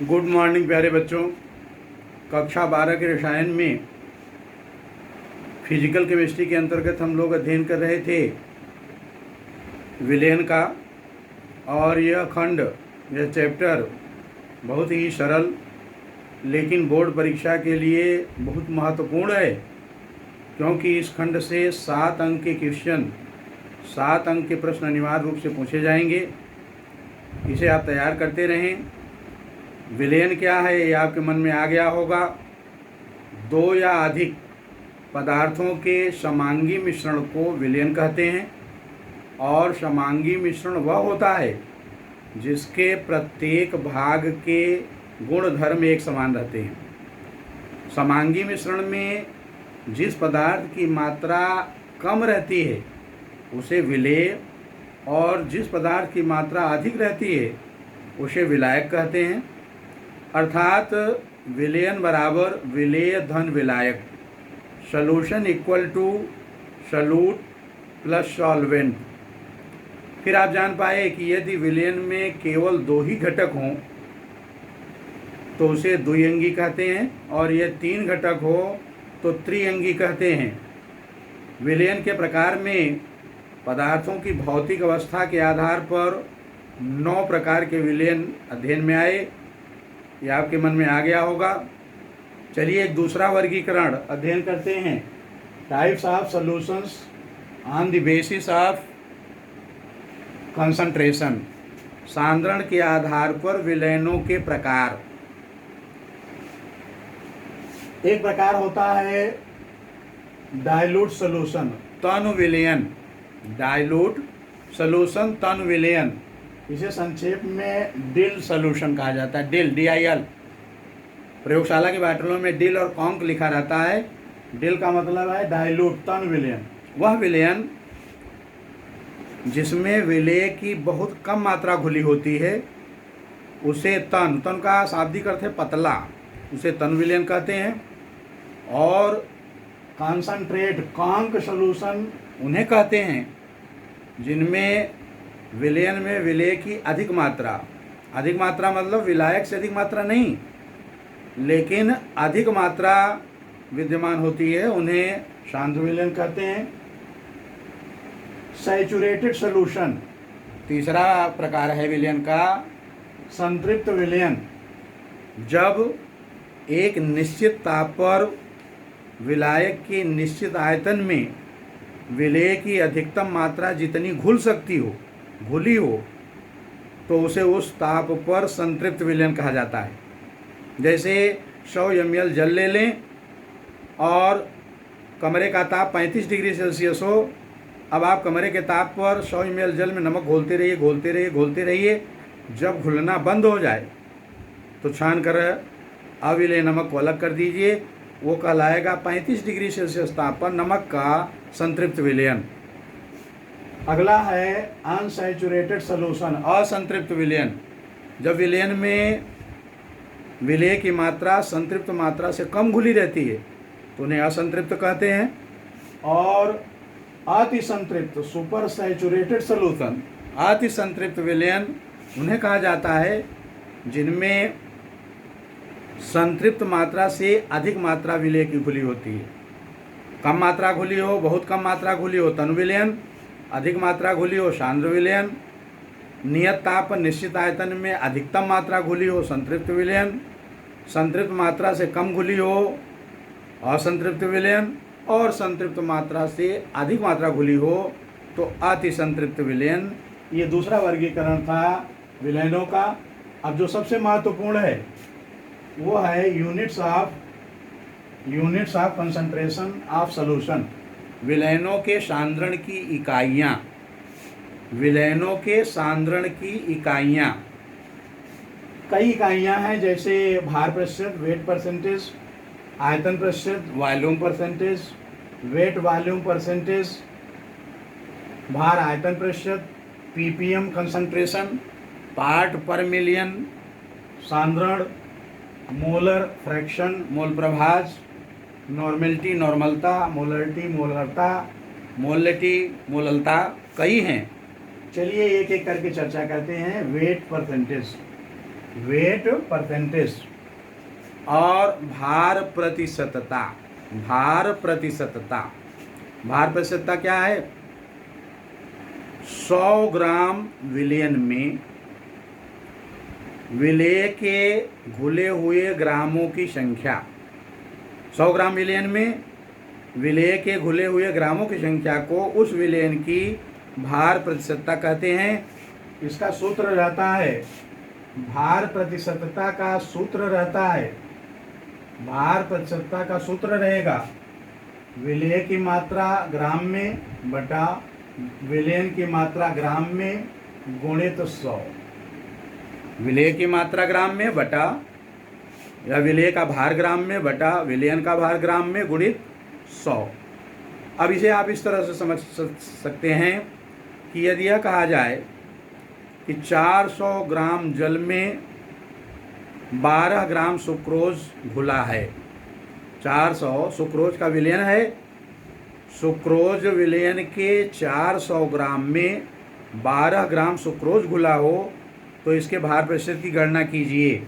Good morning प्यारे बच्चों। कक्षा 12 के रसायन में फिजिकल केमिस्ट्री के अंतर्गत हम लोग अध्ययन कर रहे थे विलयन का। और यह खंड, यह चैप्टर बहुत ही सरल लेकिन बोर्ड परीक्षा के लिए बहुत महत्वपूर्ण है, क्योंकि इस खंड से 7 अंक के क्वेश्चन, 7 अंक के प्रश्न अनिवार्य रूप से पूछे जाएंगे। इसे आप तैयार करते रहें। विलयन क्या है ये आपके मन में आ गया होगा। दो या अधिक पदार्थों के समांगी मिश्रण को विलयन कहते हैं। और समांगी मिश्रण वह होता है जिसके प्रत्येक भाग के गुण धर्म एक समान रहते हैं। समांगी मिश्रण में जिस पदार्थ की मात्रा कम रहती है उसे विलेय, और जिस पदार्थ की मात्रा अधिक रहती है उसे विलायक कहते हैं। अर्थात विलयन बराबर विलेय धन विलायक, solution equal to solute plus solvent. फिर आप जान पाए कि यदि विलयन में केवल 2 ही घटक हों तो उसे द्विअंगी कहते हैं, और यह 3 घटक हो तो त्रिअंगी कहते हैं। विलयन के प्रकार में पदार्थों की भौतिक अवस्था के आधार पर 9 प्रकार के विलयन अध्ययन में आए। यह आपके मन में आ गया होगा। चलिए एक दूसरा वर्गीकरण अध्ययन करते हैं। Types of solutions on the basis of concentration. सांद्रण के आधार पर विलयनों के प्रकार। एक प्रकार होता है डाइल्यूट सॉल्यूशन, तनु विलयन। डाइल्यूट सॉल्यूशन, तनु विलयन, इसे संक्षेप में डिल सॉल्यूशन कहा जाता है। डिल, DIL। प्रयोगशाला के बाटलों में डिल और कॉन्क लिखा रहता है। डिल का मतलब है डाइल्यूट, तन विलयन। वह विलयन जिसमें विलेय की बहुत कम मात्रा घुली होती है उसे तन का शाब्दिक अर्थ है पतला, उसे तन विलयन कहते हैं। और कॉन्सनट्रेट, कॉन्क सॉल्यूशन उन्हें कहते हैं जिनमें विलयन में विलेय की अधिक मात्रा मतलब विलायक से अधिक मात्रा नहीं, लेकिन अधिक मात्रा विद्यमान होती है, उन्हें शांत विलयन कहते हैं। सैचुरेटेड सॉल्यूशन, तीसरा प्रकार है विलयन का संतृप्त विलयन। जब एक निश्चित ताप पर विलायक की निश्चित आयतन में विलेय की अधिकतम मात्रा जितनी घुली हो तो उसे उस ताप पर संतृप्त विलयन कहा जाता है। जैसे 100 ml जल ले लें और कमरे का ताप 35 डिग्री सेल्सियस हो। अब आप कमरे के ताप पर 100 ml जल में नमक घोलते रहिए। जब घुलना बंद हो जाए तो छान कर अविलेय नमक को अलग कर दीजिए। वो कहलाएगा 35 डिग्री सेल्सियस ताप पर नमक का संतृप्त विलयन। अगला है अनसैचुरेटेड सॉल्यूशन, असंतृप्त विलयन। जब विलयन में विलेय की मात्रा संतृप्त मात्रा से कम घुली रहती है तो उन्हें असंतृप्त कहते हैं। और अति संतृप्त, सुपर सैचुरेटेड सॉल्यूशन, अति संतृप्त विलयन उन्हें कहा जाता है जिनमें संतृप्त मात्रा से अधिक मात्रा विलेय की घुली होती है। कम मात्रा घुली हो, बहुत कम मात्रा घुली हो तनु विलयन, अधिक मात्रा घुली हो सांद्र विलयन, नियत ताप पर निश्चित आयतन में अधिकतम मात्रा घुली हो संतृप्त विलयन, संतृप्त मात्रा से कम घुली हो असंतृप्त विलयन, और संतृप्त मात्रा से अधिक मात्रा घुली हो तो अति संतृप्त विलयन। ये दूसरा वर्गीकरण था विलयनों का। अब जो सबसे महत्वपूर्ण है वो है units of concentration of solution. विलयनों के सांद्रण की इकाइयाँ। विलयनों के सांद्रण की इकाइयाँ, कई इकाइयाँ हैं, जैसे भार प्रतिशत, वेट परसेंटेज, आयतन प्रतिशत, volume percentage, weight volume percentage, भार आयतन प्रतिशत, ppm concentration, part per million, सांद्रण, मोलर फ्रैक्शन, मोल प्रभाज, नॉर्मेलिटी नॉर्मलता, मोलरिटी मोलरता, मोललिटी मोललता, कई हैं। चलिए एक एक करके चर्चा करते हैं। वेट परसेंटेज, वेट परसेंटेज और भार प्रतिशतता। भार प्रतिशतता, भार प्रतिशतता क्या है? 100 ग्राम विलयन में विलेय के घुले हुए ग्रामों की संख्या। 100 ग्राम विलयन में विलेय के घुले हुए ग्रामों की संख्या को उस विलयन की भार प्रतिशतता कहते हैं। इसका सूत्र रहता है, भार प्रतिशतता का सूत्र रहता है, भार प्रतिशतता का सूत्र रहेगा विलेय की मात्रा ग्राम में बटा विलयन की मात्रा ग्राम में गुणित 100। विलेय की मात्रा ग्राम में बटा, या विलेय का भार ग्राम में बटा विलयन का भार ग्राम में गुणित 100। अब इसे आप इस तरह से समझ सकते हैं कि यदि यह कहा जाए कि 400 ग्राम जल में 12 ग्राम सुक्रोज घुला है। 400 सुक्रोज का विलयन है। सुक्रोज विलयन के 400 ग्राम में 12 ग्राम सुक्रोज घुला हो तो इसके भार प्रतिशत की गणना कीजिए।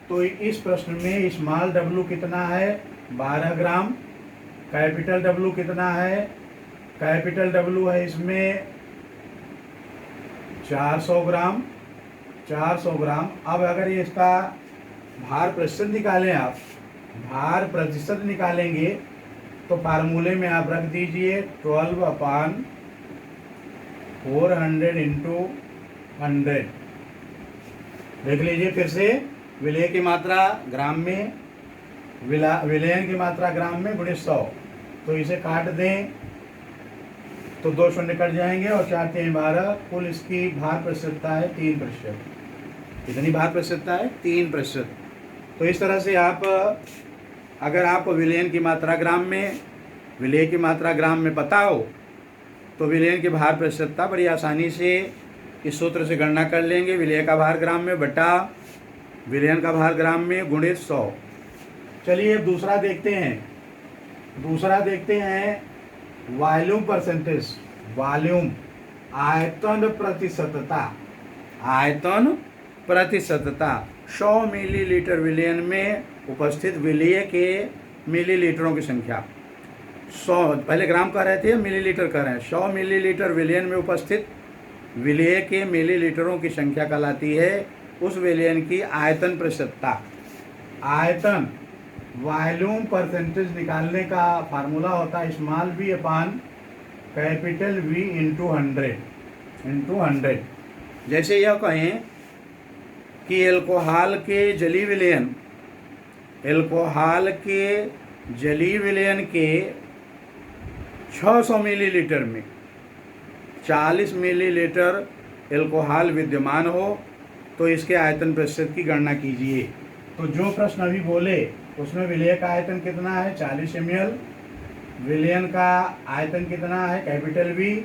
तो इस प्रश्न में स्मॉल डब्लू कितना है? 12 ग्राम। कैपिटल डब्लू कितना है? कैपिटल डब्लू है इसमें 400 ग्राम। 400 ग्राम। अब अगर ये इसका भार प्रतिशत निकालें, आप भार प्रतिशत निकालेंगे तो फार्मूले में आप रख दीजिए 12/400 इंटू 100। देख लीजिए फिर से, विलेय की मात्रा ग्राम में, विलयन की मात्रा ग्राम में गुणित 100। तो इसे काट दें तो 2 शून्य कट जाएंगे और 4 3 12। कुल इसकी भार प्रतिशतता है 3%। कितनी भार प्रतिशतता है? 3%। तो इस तरह से आप, अगर आपको विलयन की मात्रा ग्राम में, विलेय की मात्रा ग्राम में पता हो तो विलयन की भार प्रतिशतता बड़ी आसानी से इस सूत्र से गणना कर लेंगे। विलेय का भार ग्राम में बटा विलयन का भार ग्राम में गुणित 100। चलिए अब दूसरा देखते हैं। दूसरा देखते हैं वॉल्यूम परसेंटेज। वॉल्यूम, आयतन प्रतिशतता। आयतन प्रतिशतता 100 मिलीलीटर विलयन में उपस्थित विलेय के मिलीलीटरों की संख्या। 100, पहले ग्राम कह रहे थे, मिलीलीटर कह रहे हैं। 100 मिलीलीटर विलयन में उपस्थित विलेय के मिलीलीटरों की संख्या कहलाती है उस विलयन की आयतन प्रतिशतता। आयतन, वॉल्यूम परसेंटेज निकालने का फार्मूला होता है स्मॉल v अपान कैपिटल V इंटू 100। जैसे यह कहें कि एल्कोहल के जलीय विलयन, एल्कोहल के जलीय विलयन के 600 मिलीलीटर में 40 मिलीलीटर एल्कोहल विद्यमान हो तो इसके आयतन प्रतिशत की गणना कीजिए। तो जो प्रश्न अभी बोले उसमें विलेय का आयतन कितना है? 40 ml। विलयन का आयतन कितना है? Capital V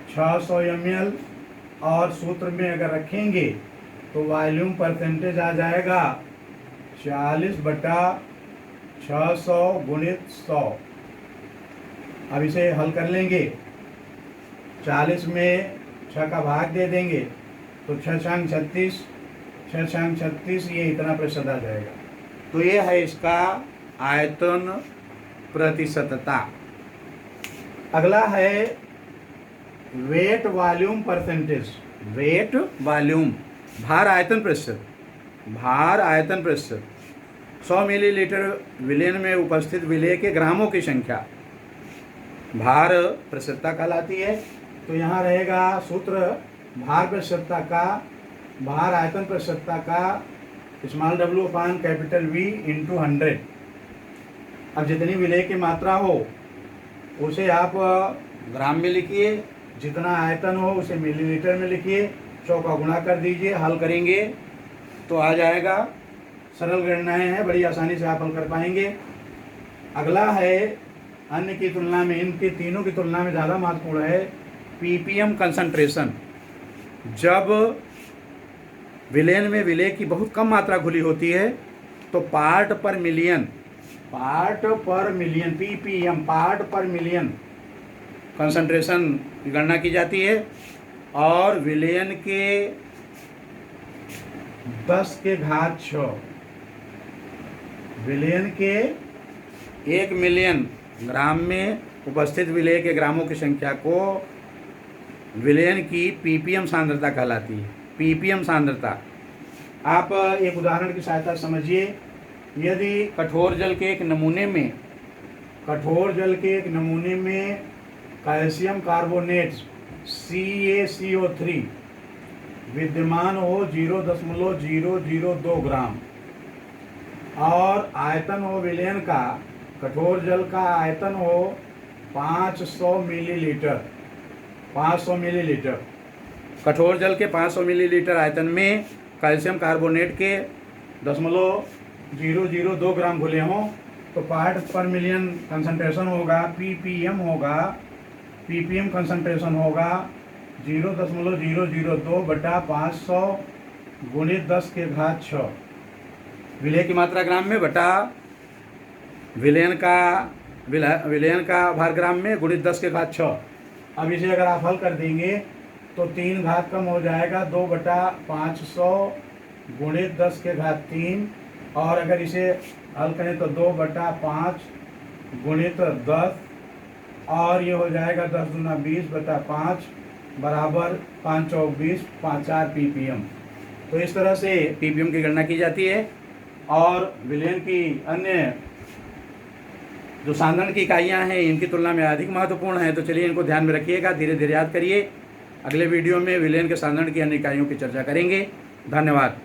600 ml। और सूत्र में अगर रखेंगे तो वॉल्यूम परसेंटेज आ जाएगा 40/600 गुणित 100। अब इसे हल कर लेंगे। 40 में 6 का भाग दे देंगे तो 6 छंग 36, 6 छंग 36, ये इतना प्रतिशत आ जाएगा। तो ये है इसका आयतन प्रतिशतता। अगला है weight volume percentage. Weight volume, भार आयतन प्रतिशत। भार आयतन प्रतिशत 100 मिलीलीटर विलयन में उपस्थित विलेय के ग्रामों की संख्या भार प्रतिशतता कहलाती है। तो यहाँ रहेगा सूत्र भार प्रतिशतता का, भार आयतन प्रतिशतता का स्मॉल w अपान कैपिटल V इंटू 100। अब जितनी विलेय की मात्रा हो उसे आप ग्राम में लिखिए, जितना आयतन हो उसे मिलीलीटर में लिखिए, 100 का गुणा कर दीजिए, हल करेंगे तो आ जाएगा। सरल गणनाएं हैं, बड़ी आसानी से आप हल कर पाएंगे। अगला है अन्य की तुलना में, इनके तीनों की तुलना में ज़्यादा महत्वपूर्ण है ppm कंसंट्रेशन। जब विलयन में विलेय की बहुत कम मात्रा घुली होती है तो part per million ppm part per million concentration की गणना की जाती है। और विलयन के 10 के घात 6 विलयन के 1 मिलियन ग्राम में उपस्थित विलेय के ग्रामों की संख्या को विलयन की पीपीएम सांद्रता कहलाती है। पीपीएम सांद्रता। आप एक उदाहरण की सहायता समझिए। यदि कठोर जल के एक नमूने में कैल्शियम कार्बोनेट CaCO3 विद्यमान हो 0.002 ग्राम और आयतन हो विलयन का, कठोर जल का आयतन हो 500 मिलीलीटर। कठोर जल के 500 मिलीलीटर आयतन में कैल्शियम कार्बोनेट के 0.002 ग्राम घुले हों तो पार्ट पर मिलियन कंसंट्रेशन होगा, पीपीएम कंसंट्रेशन होगा 0.002 बटा 500 गुणित 10 के घात 6 विलय की मात्रा ग्राम में बटा विलयन का भार ग्राम में गुणित 10 के घात 6। अब इसे अगर आप हल कर देंगे तो 3 घात कम हो जाएगा, 2 बटा 500 गुणित 10 के घात 3 और अगर इसे हल करें तो 2 बटा 5 गुणित 10 और ये हो जाएगा 10 दूना 20 बटा 5 बराबर 5 चौक 20 5 4 पीपीएम। तो इस तरह से पीपीएम की गणना की जाती है। और विलयन की अन्य जो सांद्रण की इकाइयाँ हैं इनकी तुलना में अधिक महत्वपूर्ण है, तो चलिए इनको ध्यान में रखिएगा, धीरे धीरे याद करिए। अगले वीडियो में विलयन के सांद्रण की अन्य इकाइयों की चर्चा करेंगे। धन्यवाद।